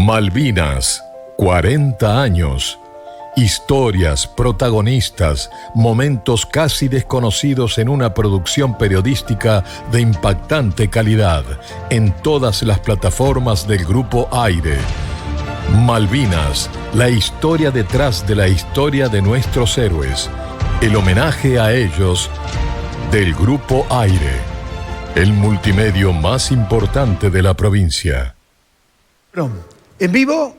Malvinas, 40 años. Historias, protagonistas, momentos casi desconocidos en una producción periodística de impactante calidad en todas las plataformas del Grupo Aire. Malvinas, la historia detrás de la historia de nuestros héroes. El homenaje a ellos del Grupo Aire, el multimedio más importante de la provincia. Bueno, en vivo,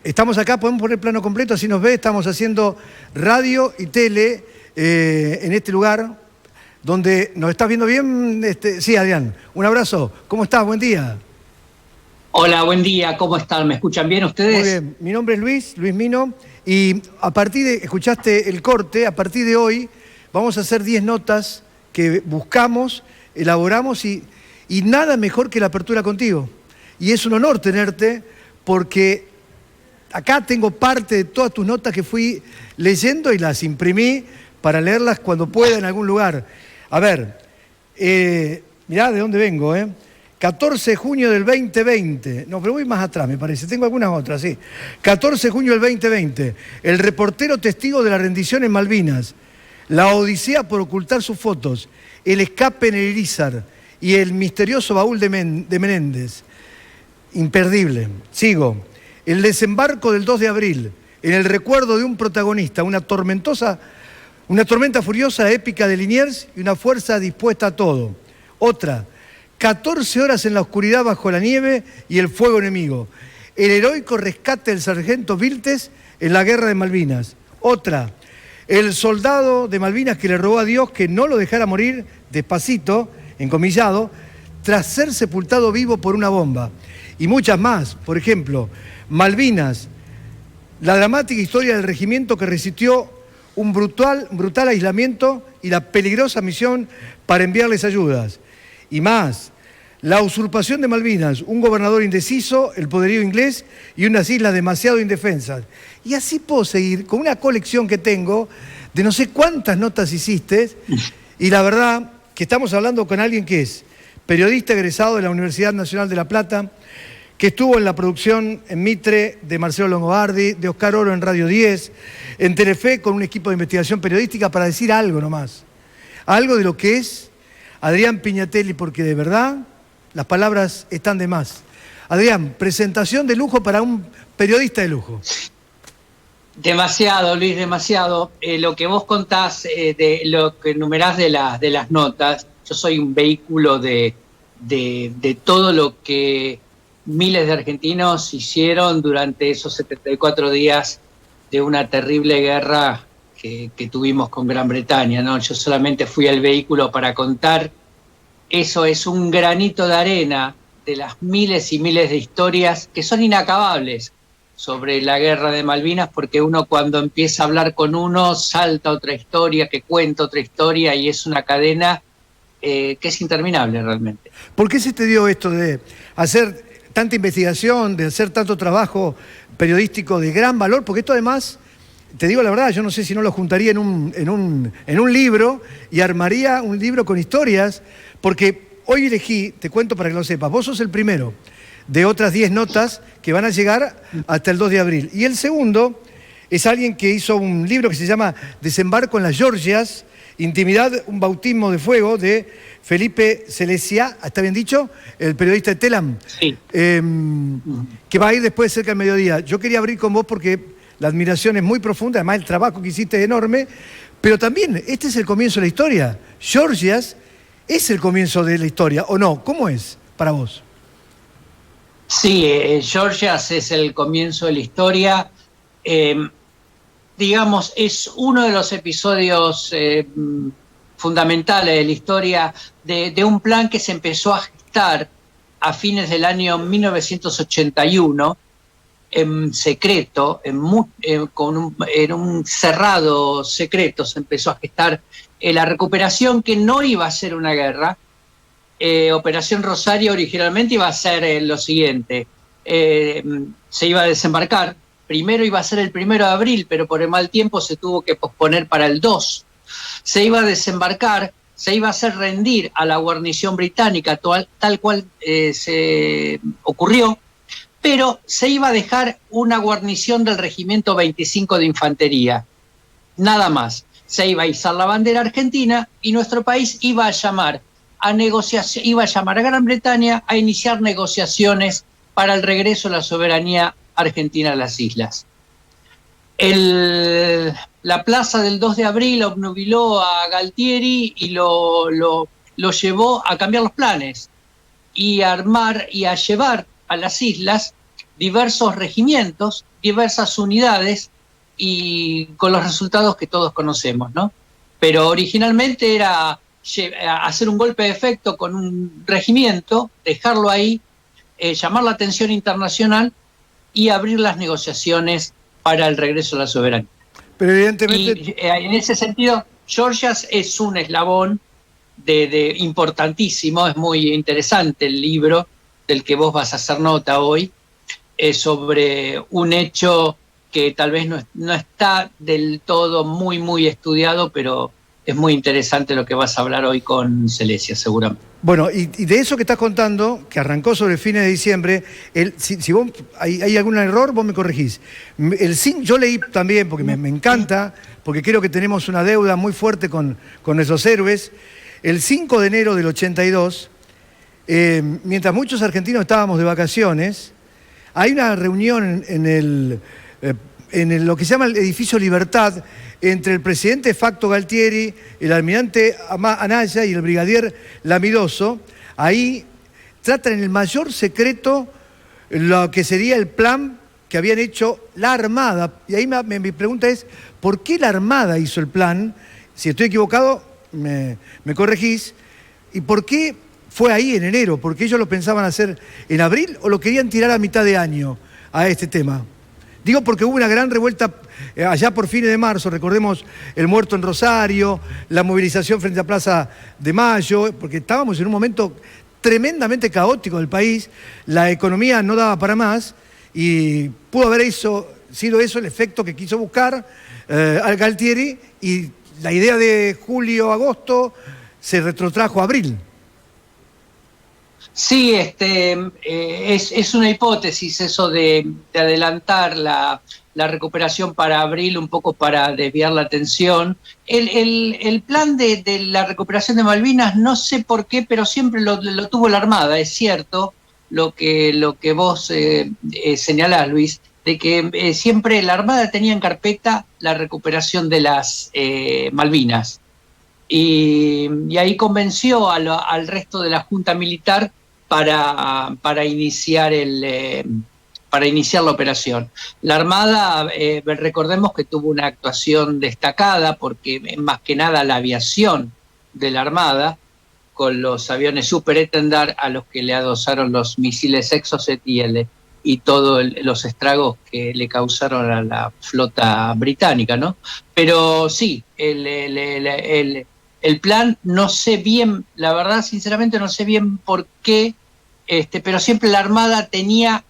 estamos acá, podemos poner plano completo, así nos ve, estamos haciendo radio y tele en este lugar, donde nos estás viendo bien. Sí, Adrián, un abrazo, ¿cómo estás? Buen día. Hola, buen día, ¿cómo están? ¿Me escuchan bien ustedes? Muy bien, mi nombre es Luis Mino, y a partir de, escuchaste el corte, a partir de hoy vamos a hacer 10 notas que buscamos, elaboramos y nada mejor que la apertura contigo. Y es un honor tenerte, porque acá tengo parte de todas tus notas que fui leyendo y las imprimí para leerlas cuando pueda en algún lugar. A ver, mirá de dónde vengo, 14 de junio del 2020. No, pero voy más atrás, me parece. Tengo algunas otras, sí. 14 de junio del 2020. El reportero testigo de la rendición en Malvinas. La odisea por ocultar sus fotos. El escape en el Irizar. Y el misterioso baúl de Menéndez. Imperdible. Sigo. El desembarco del 2 de abril. En el recuerdo de un protagonista. Una tormenta furiosa, épica de Liniers y una fuerza dispuesta a todo. Otra. 14 horas en la oscuridad bajo la nieve y el fuego enemigo. El heroico rescate del sargento Viltes en la guerra de Malvinas. Otra, el soldado de Malvinas que le rogó a Dios que no lo dejara morir despacito, encomillado, tras ser sepultado vivo por una bomba. Y muchas más. Por ejemplo, Malvinas, la dramática historia del regimiento que resistió un brutal aislamiento y la peligrosa misión para enviarles ayudas. Y más, la usurpación de Malvinas, un gobernador indeciso, el poderío inglés y unas islas demasiado indefensas. Y así puedo seguir con una colección que tengo de no sé cuántas notas hiciste, y la verdad que estamos hablando con alguien que es periodista egresado de la Universidad Nacional de La Plata, que estuvo en la producción en Mitre de Marcelo Longobardi, de Oscar Oro en Radio 10, en Telefe con un equipo de investigación periodística, para decir algo nomás, algo de lo que es Adrián Piñatelli, porque de verdad las palabras están de más. Adrián, presentación de lujo para un periodista de lujo. Demasiado, Luis, demasiado. Lo que vos contás, de lo que enumerás de las notas, yo soy un vehículo de todo lo que miles de argentinos hicieron durante esos 74 días de una terrible guerra que tuvimos con Gran Bretaña, ¿no? Yo solamente fui el vehículo para contar. Eso es un granito de arena de las miles y miles de historias que son inacabables sobre la guerra de Malvinas, porque uno, cuando empieza a hablar con uno, salta otra historia, que cuenta otra historia, y es una cadena que es interminable realmente. ¿Por qué se te dio esto de hacer tanta investigación, de hacer tanto trabajo periodístico de gran valor? Porque esto, además, te digo la verdad, yo no sé si no lo juntaría en un libro y armaría un libro con historias, porque hoy elegí, te cuento para que lo sepas, vos sos el primero de otras 10 notas que van a llegar hasta el 2 de abril. Y el segundo es alguien que hizo un libro que se llama Desembarco en las Georgias, Intimidad, un bautismo de fuego, de Felipe Celesia, ¿está bien dicho? El periodista de Telam. Sí. Que va a ir después cerca del mediodía. Yo quería abrir con vos porque la admiración es muy profunda, además el trabajo que hiciste es enorme, pero también este es el comienzo de la historia. Georgias es el comienzo de la historia, ¿o no? ¿Cómo es para vos? Sí, Georgias es el comienzo de la historia. Digamos, es uno de los episodios fundamentales de la historia de un plan que se empezó a gestar a fines del año 1981, en secreto, en un cerrado secreto, se empezó a gestar la recuperación, que no iba a ser una guerra. Operación Rosario originalmente iba a ser lo siguiente: se iba a desembarcar, primero iba a ser el 1 de abril, pero por el mal tiempo se tuvo que posponer para el 2. Se iba a desembarcar, se iba a hacer rendir a la guarnición británica, tal cual se ocurrió, pero se iba a dejar una guarnición del Regimiento 25 de Infantería, nada más. Se iba a izar la bandera argentina y nuestro país iba a llamar a Gran Bretaña a iniciar negociaciones para el regreso de la soberanía argentina a las islas. La plaza del 2 de abril obnubiló a Galtieri y lo llevó a cambiar los planes y a armar y a llevar a las islas diversos regimientos, diversas unidades, y con los resultados que todos conocemos, ¿no? Pero originalmente era hacer un golpe de efecto con un regimiento, dejarlo ahí, llamar la atención internacional y abrir las negociaciones para el regreso a la soberanía. Pero evidentemente... Y en ese sentido, Georgias es un eslabón importantísimo. Es muy interesante el libro del que vos vas a hacer nota hoy, sobre un hecho que tal vez no está del todo muy estudiado, pero es muy interesante lo que vas a hablar hoy con Celestia, seguramente. Bueno, y de eso que estás contando, que arrancó sobre fines de diciembre, si vos hay algún error, vos me corregís. Yo leí también, porque me encanta, porque creo que tenemos una deuda muy fuerte con nuestros héroes. El 5 de enero del 82, mientras muchos argentinos estábamos de vacaciones, hay una reunión en lo que se llama el Edificio Libertad, entre el presidente de facto Galtieri, el almirante Anaya y el brigadier Lamidoso. Ahí tratan en el mayor secreto lo que sería el plan que habían hecho la Armada. Y ahí mi pregunta es, ¿por qué la Armada hizo el plan? Si estoy equivocado, me corregís. ¿Y por qué fue ahí en enero? ¿Por qué ellos lo pensaban hacer en abril o lo querían tirar a mitad de año a este tema? Digo porque hubo una gran revuelta allá por fines de marzo, recordemos el muerto en Rosario, la movilización frente a Plaza de Mayo, porque estábamos en un momento tremendamente caótico del país, la economía no daba para más y pudo haber sido eso el efecto que quiso buscar al Galtieri, y la idea de julio-agosto se retrotrajo a abril. Sí, es una hipótesis eso de adelantar la recuperación para abril, un poco para desviar la atención. El plan de la recuperación de Malvinas, no sé por qué, pero siempre lo tuvo la Armada. Es cierto lo que vos señalás, Luis, de que siempre la Armada tenía en carpeta la recuperación de las Malvinas. Y ahí convenció al resto de la Junta Militar para iniciar la operación. La Armada, recordemos que tuvo una actuación destacada, porque más que nada la aviación de la Armada, con los aviones Super Étendard a los que le adosaron los misiles Exocet y todos los estragos que le causaron a la flota británica, ¿no? Pero sí, el plan, no sé bien, la verdad, sinceramente no sé bien por qué, pero siempre la Armada tenía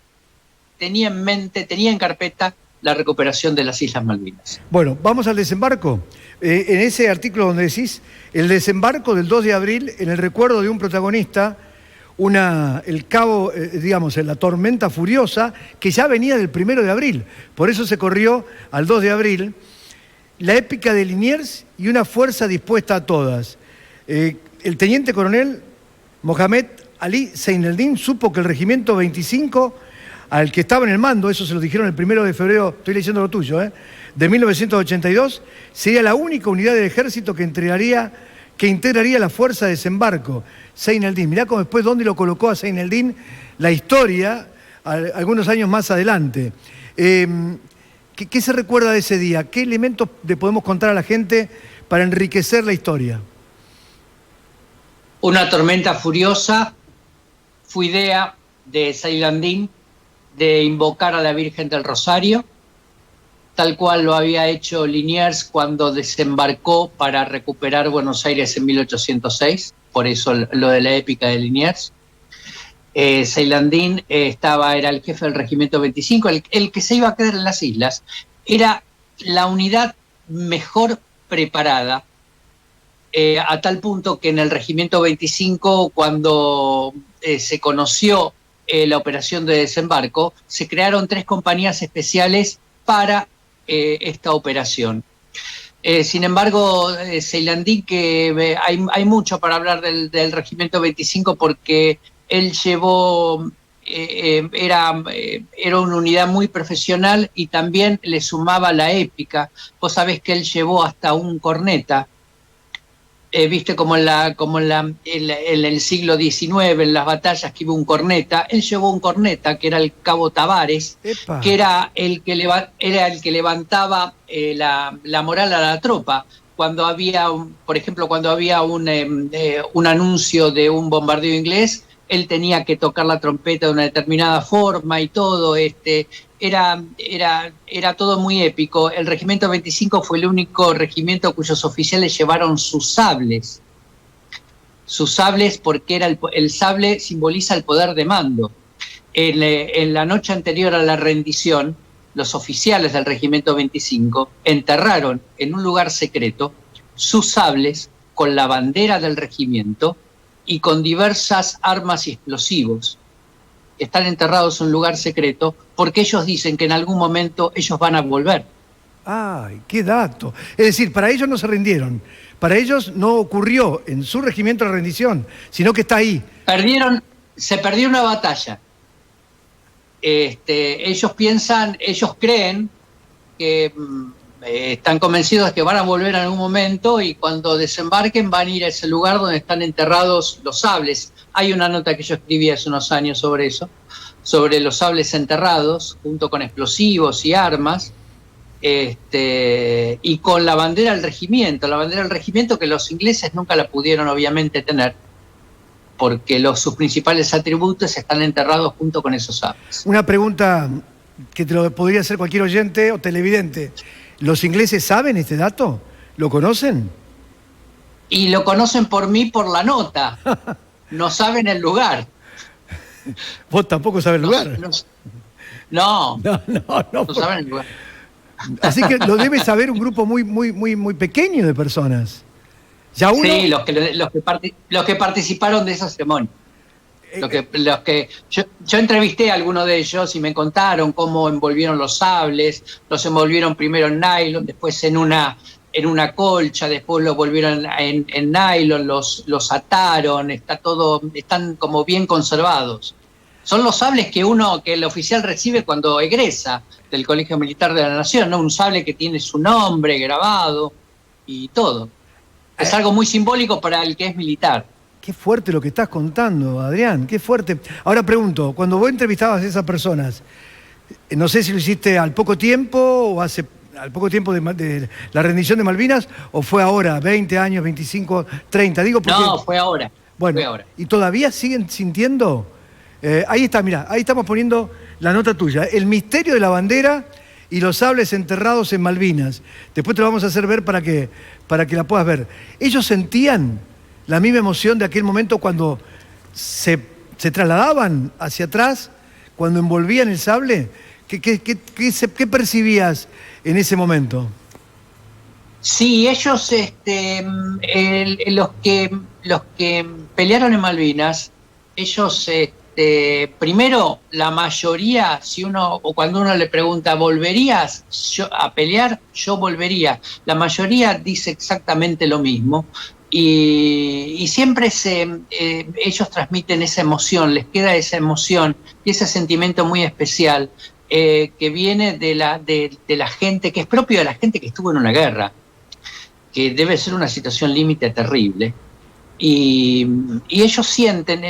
en mente, tenía en carpeta la recuperación de las Islas Malvinas. Bueno, vamos al desembarco. En ese artículo donde decís, el desembarco del 2 de abril, en el recuerdo de un protagonista, el cabo, digamos, la tormenta furiosa, que ya venía del 1 de abril. Por eso se corrió al 2 de abril. La épica de Liniers y una fuerza dispuesta a todas. El teniente coronel Mohamed Ali Zeineldin supo que el regimiento 25, al que estaba en el mando, eso se lo dijeron el 1 de febrero, estoy leyendo lo tuyo, de 1982, sería la única unidad del ejército que integraría la fuerza de desembarco. Zeineldin, mirá cómo después dónde lo colocó a Zeineldin la historia, algunos años más adelante. ¿Qué se recuerda de ese día? ¿Qué elementos le podemos contar a la gente para enriquecer la historia? Una tormenta furiosa, fue idea de Zeineldin de invocar a la Virgen del Rosario, tal cual lo había hecho Liniers cuando desembarcó para recuperar Buenos Aires en 1806, por eso lo de la épica de Liniers. Zeineldin era el jefe del regimiento 25, el que se iba a quedar en las islas. Era la unidad mejor preparada, a tal punto que en el regimiento 25, cuando se conoció la operación de desembarco, se crearon 3 compañías especiales para esta operación. Sin embargo, Ceylandín, que hay mucho para hablar del Regimiento 25 porque él llevó, era una unidad muy profesional y también le sumaba la épica. Vos sabés que él llevó hasta un corneta. Viste como en el siglo XIX, en las batallas que hubo un corneta, él llevó un corneta que era el cabo Tavares, ¡Epa! que era el que levantaba la moral a la tropa. Cuando había, por ejemplo, cuando había un anuncio de un bombardeo inglés, él tenía que tocar la trompeta de una determinada forma y todo. Era todo muy épico. El Regimiento 25 fue el único regimiento cuyos oficiales llevaron sus sables. Sus sables porque el sable simboliza el poder de mando. En la noche anterior a la rendición, los oficiales del Regimiento 25 enterraron en un lugar secreto sus sables con la bandera del regimiento y con diversas armas y explosivos. Están enterrados en un lugar secreto porque ellos dicen que en algún momento ellos van a volver. ¡Ay, qué dato! Es decir, para ellos no se rindieron. Para ellos no ocurrió en su regimiento la rendición, sino que está ahí. Se perdió una batalla. Ellos creen que están convencidos de que van a volver en algún momento y cuando desembarquen van a ir a ese lugar donde están enterrados los sables. Hay una nota que yo escribí hace unos años sobre eso, sobre los sables enterrados, junto con explosivos y armas, y con la bandera del regimiento que los ingleses nunca la pudieron obviamente tener, porque sus principales atributos están enterrados junto con esos sables. Una pregunta que te lo podría hacer cualquier oyente o televidente. ¿Los ingleses saben este dato? ¿Lo conocen? Y lo conocen por mí por la nota. No saben el lugar. ¿Vos tampoco sabés el lugar? No saben el lugar. Así que lo debe saber un grupo muy pequeño de personas. ¿Ya uno? Sí, los que participaron de esa ceremonia. Yo entrevisté a algunos de ellos y me contaron cómo envolvieron los sables. Los envolvieron primero en nylon, después en una colcha, después los volvieron en nylon, los ataron, están como bien conservados. Son los sables que el oficial recibe cuando egresa del Colegio Militar de la Nación, ¿no? Un sable que tiene su nombre grabado y todo. Es algo muy simbólico para el que es militar. Qué fuerte lo que estás contando, Adrián, qué fuerte. Ahora pregunto, cuando vos entrevistabas a esas personas, no sé si lo hiciste al poco tiempo o al poco tiempo de la rendición de Malvinas, o fue ahora, 20 años, 25, 30, digo porque... No, fue ahora. Bueno, fue ahora. ¿Y todavía siguen sintiendo? Ahí está, mirá, ahí estamos poniendo la nota tuya. El misterio de la bandera y los sables enterrados en Malvinas. Después te lo vamos a hacer ver para que la puedas ver. Ellos sentían la misma emoción de aquel momento cuando se trasladaban hacia atrás, cuando envolvían el sable. ¿Qué percibías en ese momento? Sí, ellos, los que pelearon en Malvinas, ellos, primero, la mayoría, cuando uno le pregunta, ¿volverías a pelear? Yo volvería. La mayoría dice exactamente lo mismo. Y siempre ellos transmiten esa emoción, les queda esa emoción y ese sentimiento muy especial que viene de la gente, que es propio de la gente que estuvo en una guerra, que debe ser una situación límite terrible. Y ellos sienten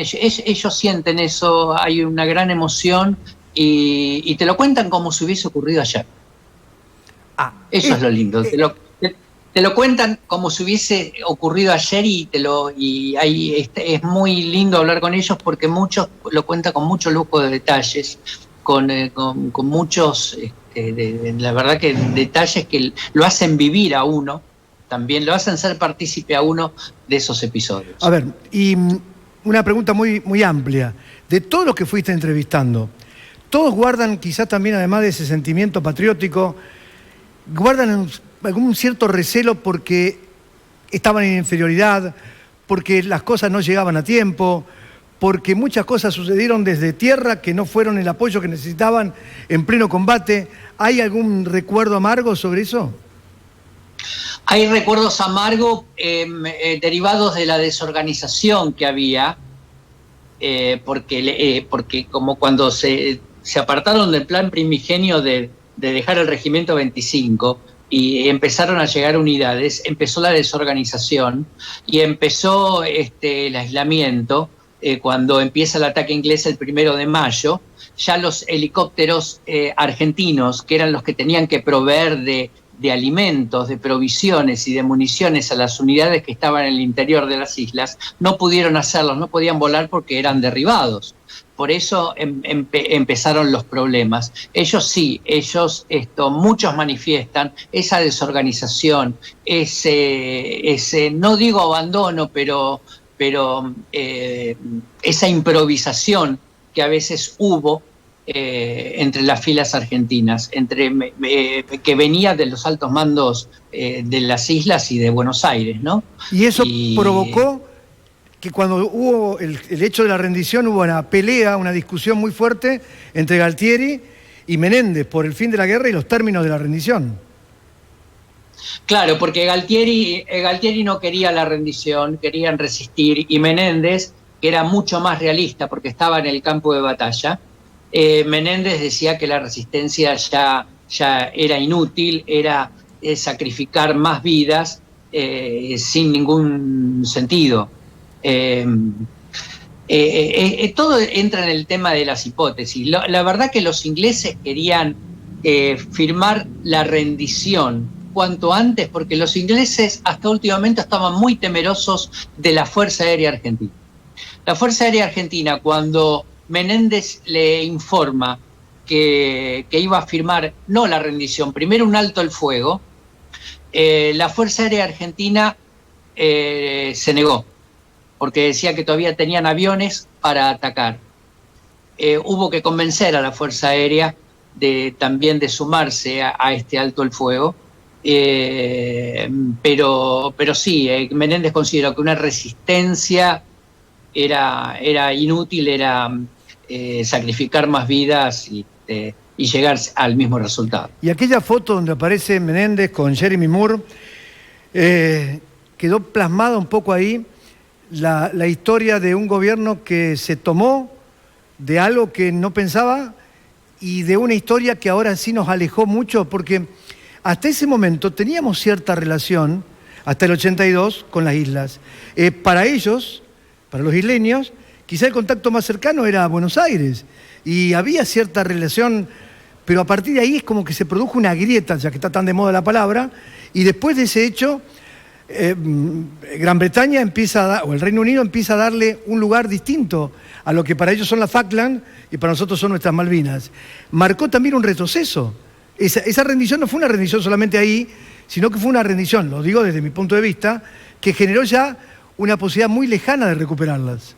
eso, hay una gran emoción y te lo cuentan como si hubiese ocurrido ayer. Eso es lo lindo. Te lo cuentan como si hubiese ocurrido ayer y ahí es muy lindo hablar con ellos porque muchos lo cuentan con mucho lujo de detalles, con muchos, la verdad que detalles que lo hacen vivir a uno, también lo hacen ser partícipe a uno de esos episodios. A ver, y una pregunta muy amplia. De todos los que fuiste entrevistando, todos guardan quizás también, además de ese sentimiento patriótico, guardan algún cierto recelo porque estaban en inferioridad, porque las cosas no llegaban a tiempo, porque muchas cosas sucedieron desde tierra que no fueron el apoyo que necesitaban en pleno combate. ¿Hay algún recuerdo amargo sobre eso? Hay recuerdos amargos derivados de la desorganización que había, porque como cuando se apartaron del plan primigenio de dejar el regimiento 25 y empezaron a llegar unidades, empezó la desorganización y empezó el aislamiento. Cuando empieza el ataque inglés el 1 de mayo, ya los helicópteros argentinos, que eran los que tenían que proveer de alimentos, de provisiones y de municiones a las unidades que estaban en el interior de las islas, no pudieron hacerlos, no podían volar porque eran derribados. Por eso empezaron los problemas. Ellos sí, muchos manifiestan esa desorganización, ese no digo abandono, pero esa improvisación que a veces hubo entre las filas argentinas, que venía de los altos mandos de las islas y de Buenos Aires, ¿no? Y eso provocó que cuando hubo el hecho de la rendición hubo una pelea, una discusión muy fuerte entre Galtieri y Menéndez por el fin de la guerra y los términos de la rendición. Claro, porque Galtieri no quería la rendición, querían resistir, y Menéndez, que era mucho más realista porque estaba en el campo de batalla, Menéndez decía que la resistencia ya era inútil, era sacrificar más vidas sin ningún sentido. Todo entra en el tema de las hipótesis. La verdad que los ingleses querían firmar la rendición cuanto antes, porque los ingleses hasta últimamente estaban muy temerosos de la Fuerza Aérea Argentina. La Fuerza Aérea Argentina, cuando Menéndez le informa que iba a firmar no la rendición, primero un alto el fuego, la Fuerza Aérea Argentina se negó, porque decía que todavía tenían aviones para atacar. Hubo que convencer a la Fuerza Aérea también de sumarse a este alto el fuego, pero sí, Menéndez consideró que una resistencia era inútil, era sacrificar más vidas y llegar al mismo resultado. Y aquella foto donde aparece Menéndez con Jeremy Moore, quedó plasmada un poco ahí la historia de un gobierno que se tomó de algo que no pensaba y de una historia que ahora sí nos alejó mucho, porque hasta ese momento teníamos cierta relación, hasta el 82, con las islas. Para ellos, para los isleños, quizá el contacto más cercano era Buenos Aires, y había cierta relación, pero a partir de ahí es como que se produjo una grieta, ya que está tan de moda la palabra, y después de ese hecho, Gran Bretaña o el Reino Unido empieza a darle un lugar distinto a lo que para ellos son las Falkland y para nosotros son nuestras Malvinas. Marcó también un retroceso. Esa rendición no fue una rendición solamente ahí, sino que fue una rendición, lo digo desde mi punto de vista, que generó ya una posibilidad muy lejana de recuperarlas.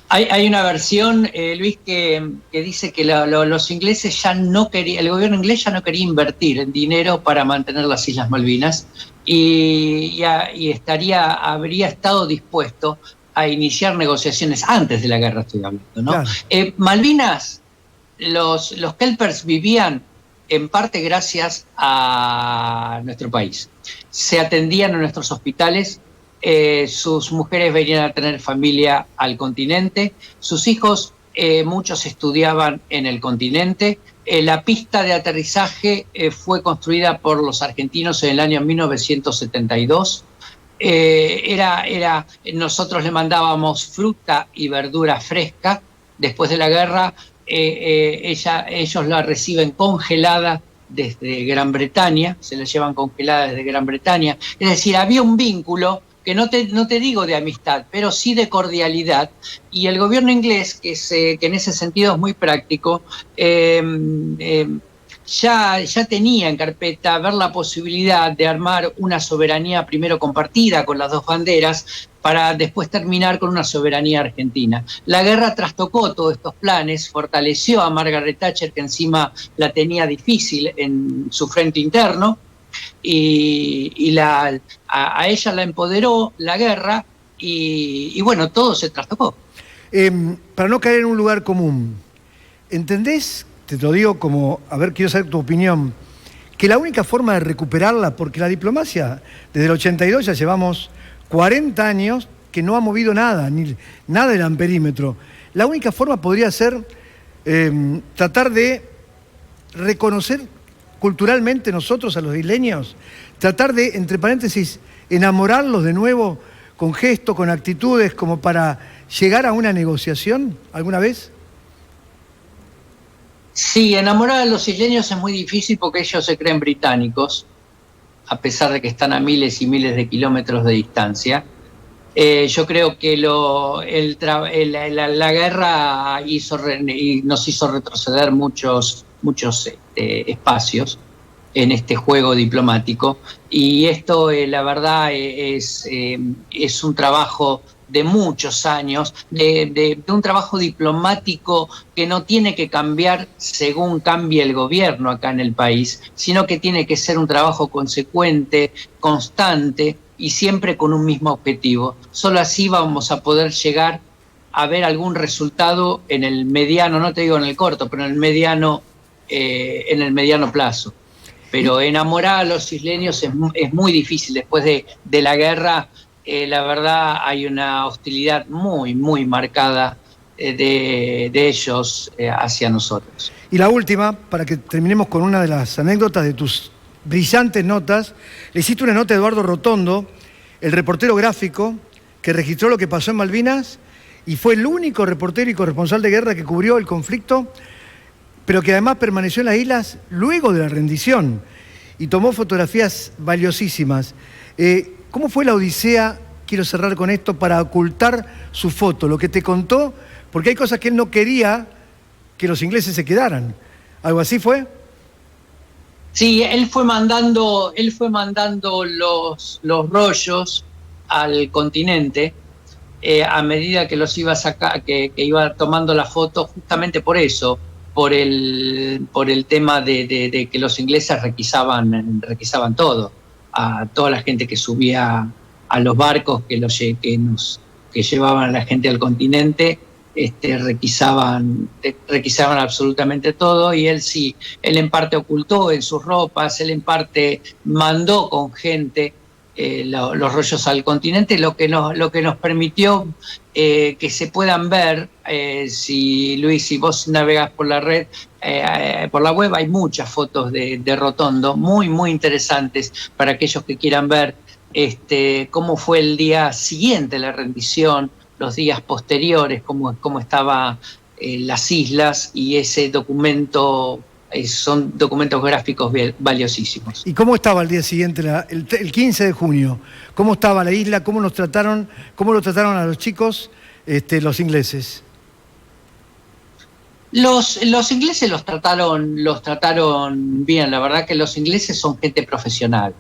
Hay una versión, Luis, que dice que los ingleses ya no querían, el gobierno inglés ya no quería invertir en dinero para mantener las Islas Malvinas y habría estado dispuesto a iniciar negociaciones antes de la guerra, estoy hablando, ¿no? Claro. Malvinas, los kelpers vivían en parte gracias a nuestro país. Se atendían en nuestros hospitales. Sus mujeres venían a tener familia al continente, sus hijos, muchos estudiaban en el continente. La pista de aterrizaje fue construida por los argentinos en el año 1972. Nosotros le mandábamos fruta y verdura fresca. Después de la guerra, ellos la reciben congelada desde Gran Bretaña, se la llevan congelada desde Gran Bretaña. Es decir, había un vínculo que no te digo de amistad, pero sí de cordialidad, y el gobierno inglés, que en ese sentido es muy práctico, ya tenía en carpeta ver la posibilidad de armar una soberanía primero compartida con las dos banderas, para después terminar con una soberanía argentina. La guerra trastocó todos estos planes, fortaleció a Margaret Thatcher, que encima la tenía difícil en su frente interno, y a ella la empoderó la guerra y bueno, todo se trastocó. Para no caer en un lugar común, ¿entendés? Te lo digo como, a ver, quiero saber tu opinión, que la única forma de recuperarla, porque la diplomacia, desde el 82 ya llevamos 40 años que no ha movido nada, ni nada del amperímetro. La única forma podría ser tratar de reconocer culturalmente nosotros a los isleños, tratar de, entre paréntesis, enamorarlos de nuevo con gestos, con actitudes, como para llegar a una negociación alguna vez. Sí, enamorar a los isleños es muy difícil porque ellos se creen británicos, a pesar de que están a miles y miles de kilómetros de distancia. Yo creo que la guerra nos hizo retroceder muchos espacios en este juego diplomático, y esto la verdad es un trabajo de muchos años, de un trabajo diplomático que no tiene que cambiar según cambie el gobierno acá en el país, sino que tiene que ser un trabajo consecuente, constante y siempre con un mismo objetivo. Solo así vamos a poder llegar a ver algún resultado en el mediano, no te digo en el corto, pero en el mediano plazo. Pero enamorar a los isleños es muy difícil. Después de la guerra, la verdad hay una hostilidad muy, muy marcada de ellos hacia nosotros. Y la última, para que terminemos con una de las anécdotas de tus brillantes notas, le hiciste una nota a Eduardo Rotondo, el reportero gráfico que registró lo que pasó en Malvinas y fue el único reportero y corresponsal de guerra que cubrió el conflicto, pero que además permaneció en las islas luego de la rendición y tomó fotografías valiosísimas. ¿Cómo fue la odisea, quiero cerrar con esto, para ocultar su foto, lo que te contó? Porque hay cosas que él no quería que los ingleses se quedaran. ¿Algo así fue? Sí, él fue mandando los rollos al continente a medida que los iba que iba tomando la foto, justamente por eso, por el tema de que los ingleses requisaban todo, a toda la gente que subía a los barcos que llevaban a la gente al continente. Requisaban absolutamente todo, y él en parte ocultó en sus ropas, él en parte mandó con gente los rollos al continente, lo que nos permitió que se puedan ver. Si vos navegás por la red, por la web, hay muchas fotos de Rotondo muy, muy interesantes para aquellos que quieran ver cómo fue el día siguiente a la rendición, los días posteriores, cómo estaban las islas, y ese documento, son documentos gráficos valiosísimos. ¿Y cómo estaba el día siguiente, el 15 de junio? ¿Cómo estaba la isla? ¿Cómo lo trataron a los chicos los ingleses? Los ingleses los trataron bien. La verdad que los ingleses son gente profesional.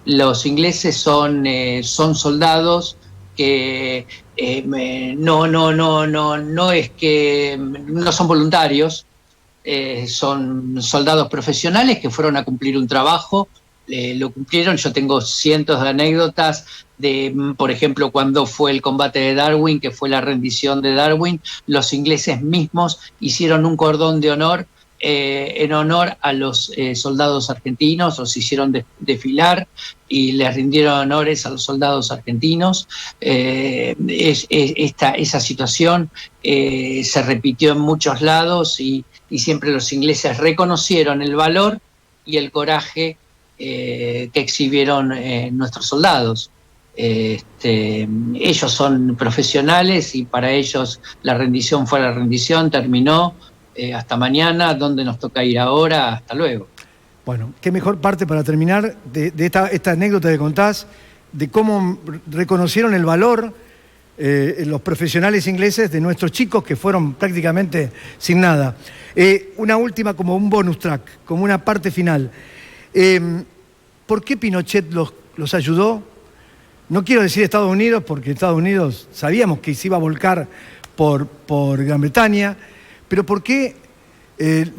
Los ingleses son soldados que no es que no son voluntarios, son soldados profesionales que fueron a cumplir un trabajo, lo cumplieron. Yo tengo cientos de anécdotas por ejemplo, cuando fue el combate de Darwin, que fue la rendición de Darwin, los ingleses mismos hicieron un cordón de honor en honor a los soldados argentinos, los hicieron desfilar y les rindieron honores a los soldados argentinos. Esa situación se repitió en muchos lados y siempre los ingleses reconocieron el valor y el coraje que exhibieron nuestros soldados. Ellos son profesionales y para ellos la rendición fue la rendición, terminó. Hasta mañana. ¿Dónde nos toca ir ahora? Hasta luego. Bueno, qué mejor parte para terminar de esta anécdota que contás, de cómo reconocieron el valor los profesionales ingleses de nuestros chicos que fueron prácticamente sin nada. Una última, como un bonus track, como una parte final. ¿Por qué Pinochet los ayudó? No quiero decir Estados Unidos, porque Estados Unidos sabíamos que se iba a volcar por Gran Bretaña, pero ¿por qué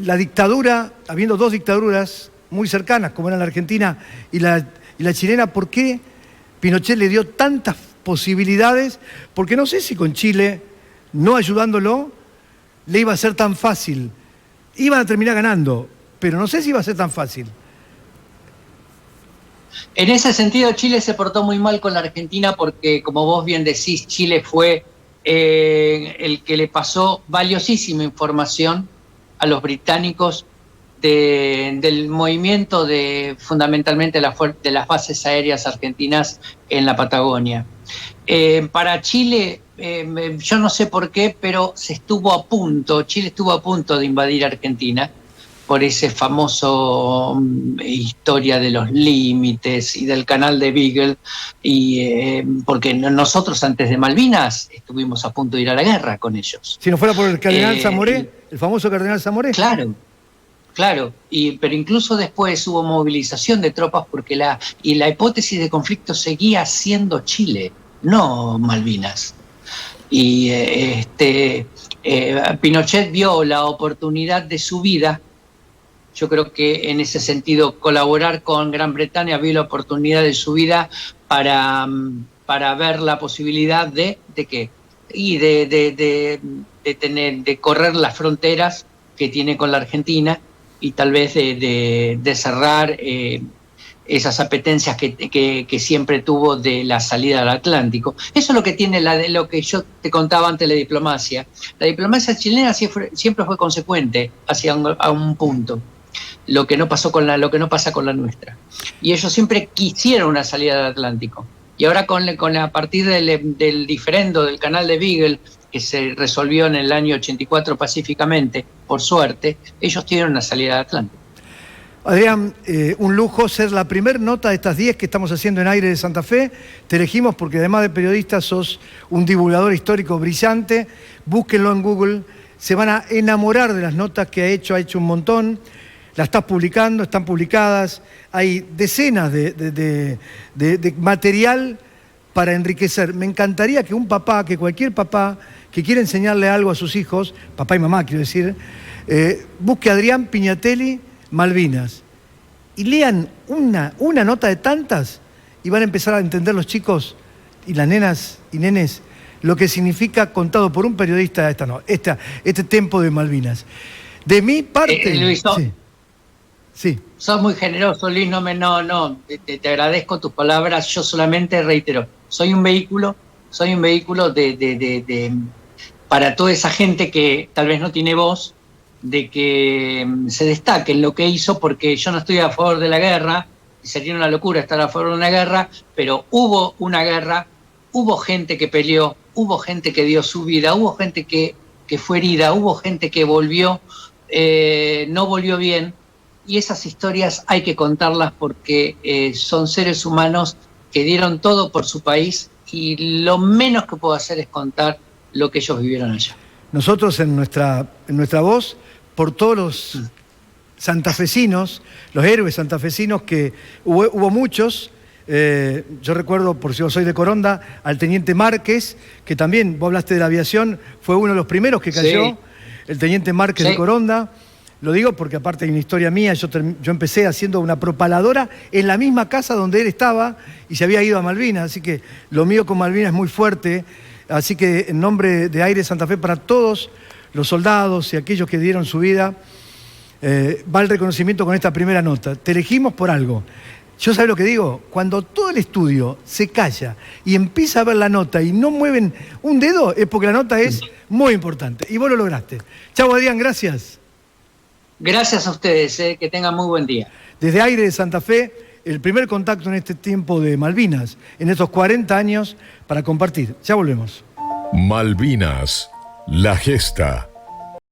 la dictadura, habiendo dos dictaduras muy cercanas, como eran la argentina y la chilena, por qué Pinochet le dio tanta posibilidades, porque no sé si con Chile, no ayudándolo, le iba a ser tan fácil. Iban a terminar ganando, pero no sé si iba a ser tan fácil. En ese sentido, Chile se portó muy mal con la Argentina porque, como vos bien decís, Chile fue el que le pasó valiosísima información a los británicos del movimiento fundamentalmente de las bases aéreas argentinas en la Patagonia. Para Chile, yo no sé por qué, pero Chile estuvo a punto de invadir Argentina por ese famoso historia de los límites y del canal de Beagle, y porque nosotros antes de Malvinas estuvimos a punto de ir a la guerra con ellos. Si no fuera por el cardenal Zamoré, el famoso cardenal Zamoré. Claro, pero incluso después hubo movilización de tropas porque la hipótesis de conflicto seguía siendo Chile, no Malvinas. Y Pinochet vio la oportunidad de su vida. Yo creo que en ese sentido colaborar con Gran Bretaña, vio la oportunidad de su vida para ver la posibilidad de correr las fronteras que tiene con la Argentina y tal vez de cerrar esas apetencias que siempre tuvo de la salida al Atlántico. Eso es lo que tiene lo que yo te contaba antes de la diplomacia. La diplomacia chilena siempre fue consecuente hacia un punto. Lo que no pasa con la nuestra. Y ellos siempre quisieron una salida del Atlántico. Y ahora a partir del diferendo del canal de Beagle, que se resolvió en el año 84 pacíficamente, por suerte, ellos tienen una salida del Atlántico. Adrián, un lujo ser la primera nota de estas 10 que estamos haciendo en Aire de Santa Fe. Te elegimos porque además de periodista sos un divulgador histórico brillante. Búsquenlo en Google, se van a enamorar de las notas que ha hecho un montón. Las estás publicando, están publicadas, hay decenas de material para enriquecer. Me encantaría que cualquier papá que quiera enseñarle algo a sus hijos, papá y mamá quiero decir, busque a Adrián Pignatelli, Malvinas, y lean una nota de tantas y van a empezar a entender los chicos y las nenas y nenes lo que significa, contado por un periodista, este tiempo de Malvinas. De mi parte... Luis, Sí. Sos muy generoso, Luis, te agradezco tus palabras. Yo solamente reitero, soy un vehículo para toda esa gente que tal vez no tiene voz, de que se destaque en lo que hizo, porque yo no estoy a favor de la guerra, sería una locura estar a favor de una guerra, pero hubo una guerra, hubo gente que peleó, hubo gente que dio su vida, hubo gente que fue herida, hubo gente que volvió, no volvió bien. Y esas historias hay que contarlas porque son seres humanos que dieron todo por su país y lo menos que puedo hacer es contar lo que ellos vivieron allá. Nosotros en nuestra voz, por todos los santafesinos, los héroes santafesinos que hubo muchos, yo recuerdo, por si yo soy de Coronda, al teniente Márquez, que también, vos hablaste de la aviación, fue uno de los primeros que cayó, sí. El teniente Márquez de Coronda. Lo digo porque aparte hay una historia mía, yo empecé haciendo una propaladora en la misma casa donde él estaba y se había ido a Malvinas, así que lo mío con Malvinas es muy fuerte, así que en nombre de Aire Santa Fe para todos los soldados y aquellos que dieron su vida, va el reconocimiento con esta primera nota. Te elegimos por algo. Yo ¿sabes lo que digo? Cuando todo el estudio se calla y empieza a ver la nota y no mueven un dedo, es porque la nota es muy importante y vos lo lograste. Chau Adrián, gracias. Gracias a ustedes, que tengan muy buen día. Desde Aire de Santa Fe, el primer contacto en este tiempo de Malvinas, en estos 40 años, para compartir. Ya volvemos. Malvinas, la gesta.